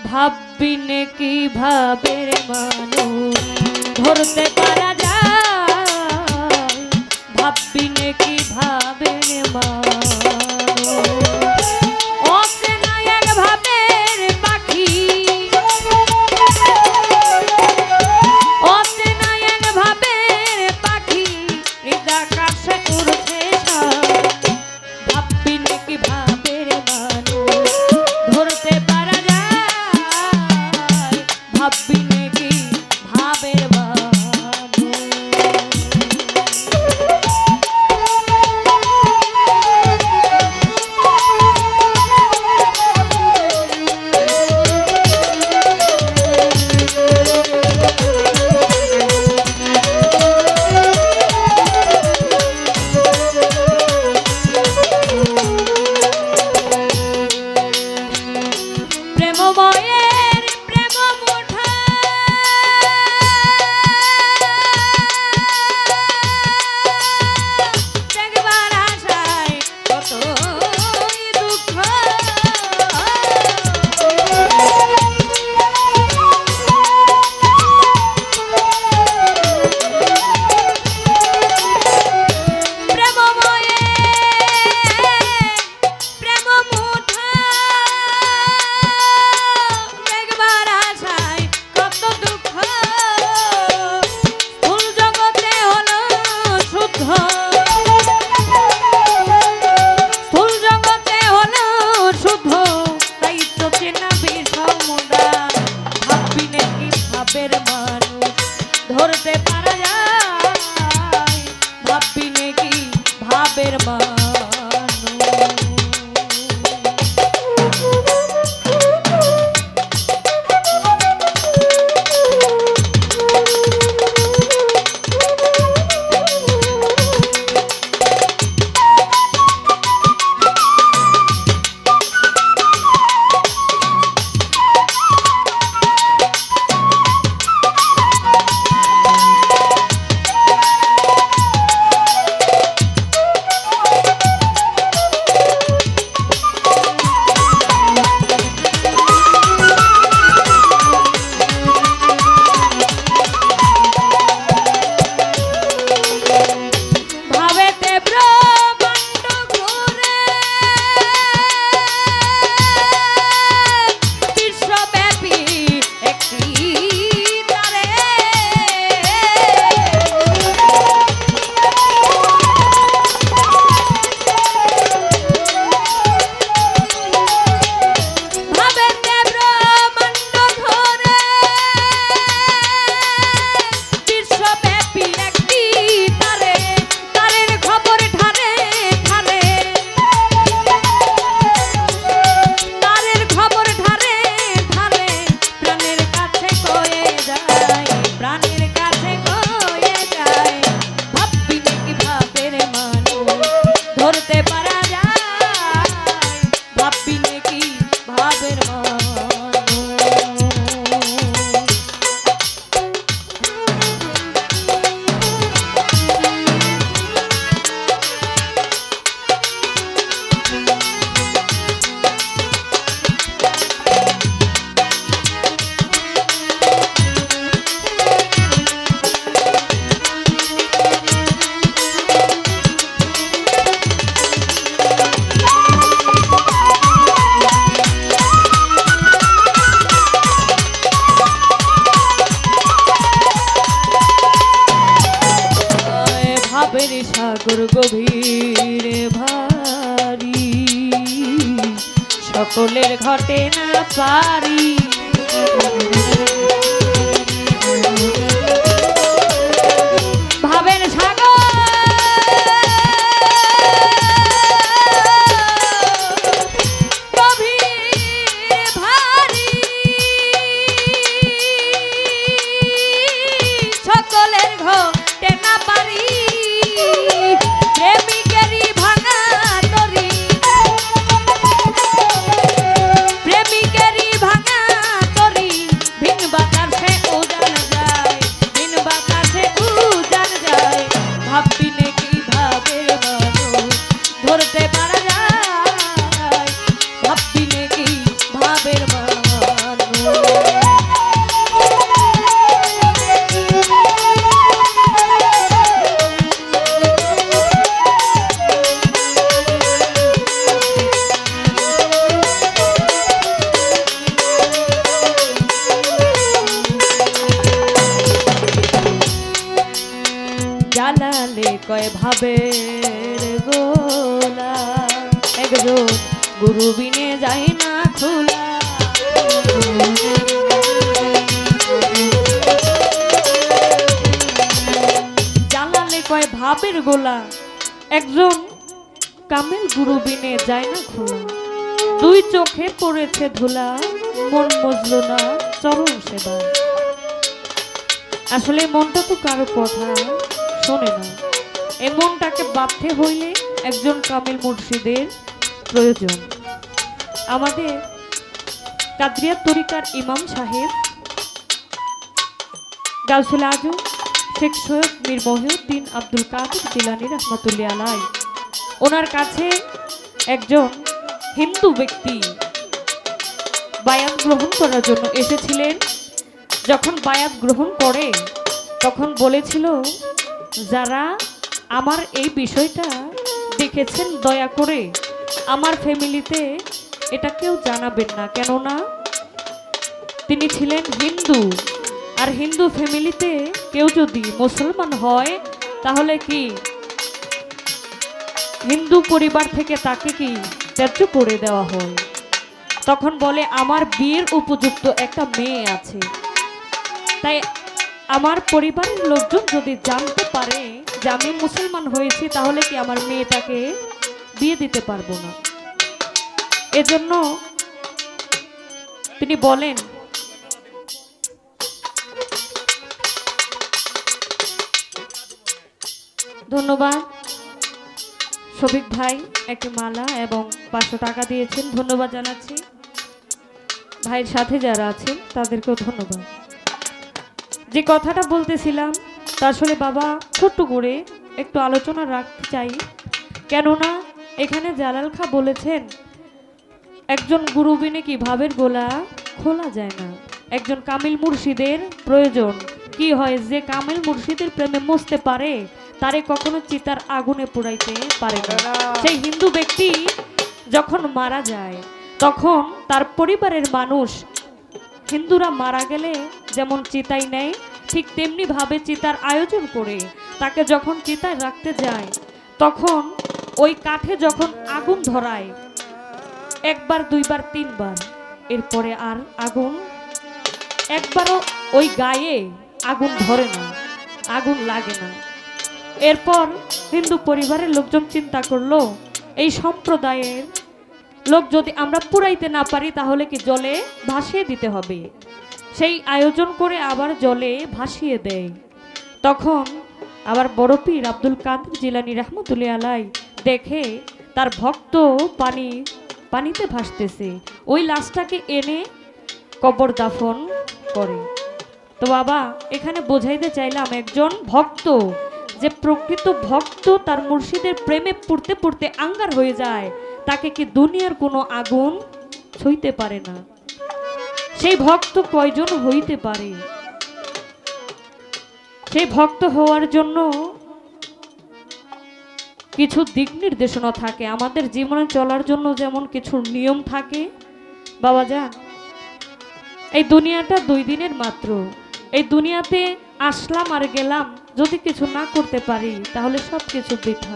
ভাববিনে কিভাবে মানুষ ধরতে পারা যায়, ভাববিনে কিভাবে মানুষ অচেনা এক ভাবের পাখি, অচেনা এক ভাবের পাখি হৃদাকাশে উড়ছে ভাববিনে কিভাবে মানুষ ধরতে পারা যায়, ভাববিনে কি ভাবের প্রেমময়ের প্রেম মুঠা দেখবার আশায় কতই দুঃখ, ধরতে পারা যায়, ভাববিনে কি ভাবের ভাবের সাগর গভীর ভারী, সকলের ঘটে না পারি, ভাবের সাগর গভীর ভারী, সকলের ঘটে না পারি, প্রেমিকেরই ভাঙা তরি, প্রেমিকেরই ভাঙা তরি ভিনবা কয় ভাবের গোলা, একজন গুরু বিনে যায় না খোলা। জানালে কয় ভাবের গোলা, একজন কামেল গুরু বিনে যায় না খোলা। দুই চোখে পড়েছে ধুলা, মন মজলো না চরণ সেবা। আসলে মনটা তো কারো কথা শোনে না, এই মনটাকে বাঁধতে হইলে একজন কামেল মুর্শিদের প্রয়োজন। আমাদের কাদরিয়া তরিকার ইমাম সাহেব গাউসুল আজম শেখ সৈয়দ মীর মহিউদ্দিন আব্দুল কাদের জিলানী রহমাতুল্লাহ আলাইহি, ওনার কাছে একজন হিন্দু ব্যক্তি বায়াত গ্রহণ করার জন্য এসেছিলেন। যখন বায়াত গ্রহণ করে তখন বলেছিল, যারা আমার এই বিষয়টা দেখেছেন দয়া করে আমার ফ্যামিলিতে এটা কেউ জানাবেন না, কেননা তিনি ছিলেন হিন্দু, আর হিন্দু ফ্যামিলিতে কেউ যদি মুসলমান হয় তাহলে কি হিন্দু পরিবার থেকে তাকে কি ত্যায্য করে দেওয়া হয়। তখন বলে, আমার বিয়ের উপযুক্ত একটা মেয়ে আছে, তাই আমার পরিবারের লোকজন যদি জানতে পারে যে আমি মুসলমান হয়েছি তাহলে কি আমার মেয়েটাকে বিয়ে দিতে পারবো না। এজন্য তিনি বলেন, ধন্যবাদ শফিক ভাই, একটি মালা এবং 500 টাকা দিয়েছেন, ধন্যবাদ জানাচ্ছি। ভাইয়ের সাথে যারা আছেন তাদেরকেও ধন্যবাদ। যে কথাটা বলতেছিলাম তা আসলে বাবা ছোট্ট করে একটু আলোচনা রাখতে চাই, কেননা এখানে জালাল খা বলেছেন একজন গুরু বিনে কি ভাবের গোলা খোলা যায় না, একজন কামিল মুর্শিদের প্রয়োজন। কি হয়, যে কামিল মুর্শিদের প্রেমে মজতে পারে তারে কখনো চিতার আগুনে পোড়াইতে পারে না। সেই হিন্দু ব্যক্তি যখন মারা যায় তখন তার পরিবারের মানুষ, হিন্দুরা মারা গেলে যেমন চিতাই নেয় ঠিক তেমনি ভাবে চিতার আয়োজন করে তাকে যখন চিতায় রাখতে যায় তখন ওই কাঠে যখন আগুন ধরায় একবার, দুইবার, তিনবার, এরপরে আর আগুন একবারও ওই গায়ে আগুন ধরে না, আগুন লাগে না। এরপর হিন্দু পরিবারের লোকজন চিন্তা করলো, এই সম্প্রদায়ের লোক যদি আমরা পুরাইতে না পারি তাহলে কি জলে ভাসিয়ে দিতে হবে। সেই আয়োজন করে আবার জলে ভাসিয়ে দেয়। তখন আবার বড় পীর আব্দুল কাদের জিলানী রহমাতুল্লাহ আলাইহি দেখে তার ভক্ত পানিতে ভাসতেছে, ওই লাশটাকে এনে কবর দাফন করে। তো বাবা এখানে বোঝাইতে চাইলাম, একজন ভক্ত যে প্রকৃত ভক্ত তার মুর্শিদের প্রেমে পড়তে পড়তে আঙ্গার হয়ে যায়, তাকে কি দুনিয়ার কোনো আগুন ছুঁইতে পারে না। সেই ভক্ত কয়জন হইতে পারে? সেই ভক্ত হওয়ার জন্য কিছু দিক নির্দেশনা থাকে, আমাদের জীবনে চলার জন্য যেমন কিছু নিয়ম থাকে। বাবা যান, এই দুনিয়াটা 2 দিনের মাত্র, এই দুনিয়াতে আসলাম আর গেলাম, যদি কিছু না করতে পারি তাহলে সব কিছু বৃথা।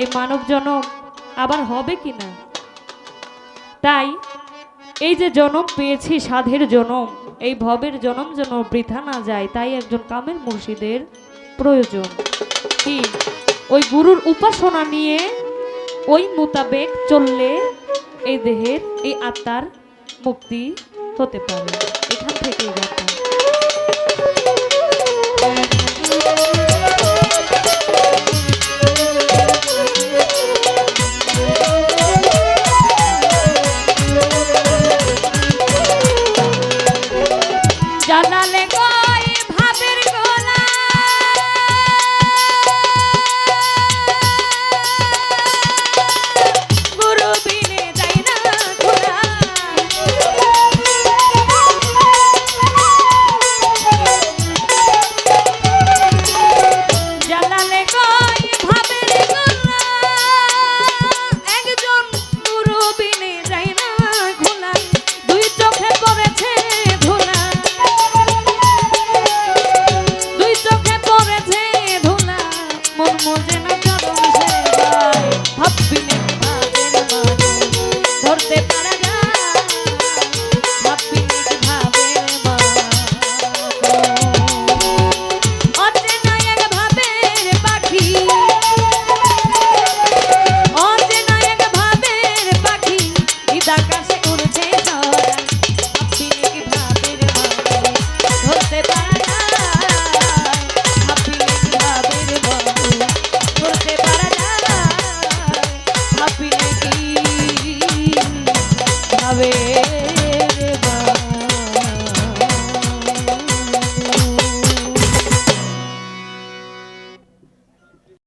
এই মানব জনম আবার হবে কি না? তাই এই যে জনম পেয়েছি সাধের জনম, এই ভবের জনম যেন বৃথা না যায়, তাই একজন কামেল মুর্শিদের প্রয়োজন। কি ওই গুরুর উপাসনা নিয়ে ওই মোতাবেক চললে এই দেহের এই আত্মার মুক্তি হতে পারে। এখান থেকেই ব্যাপার।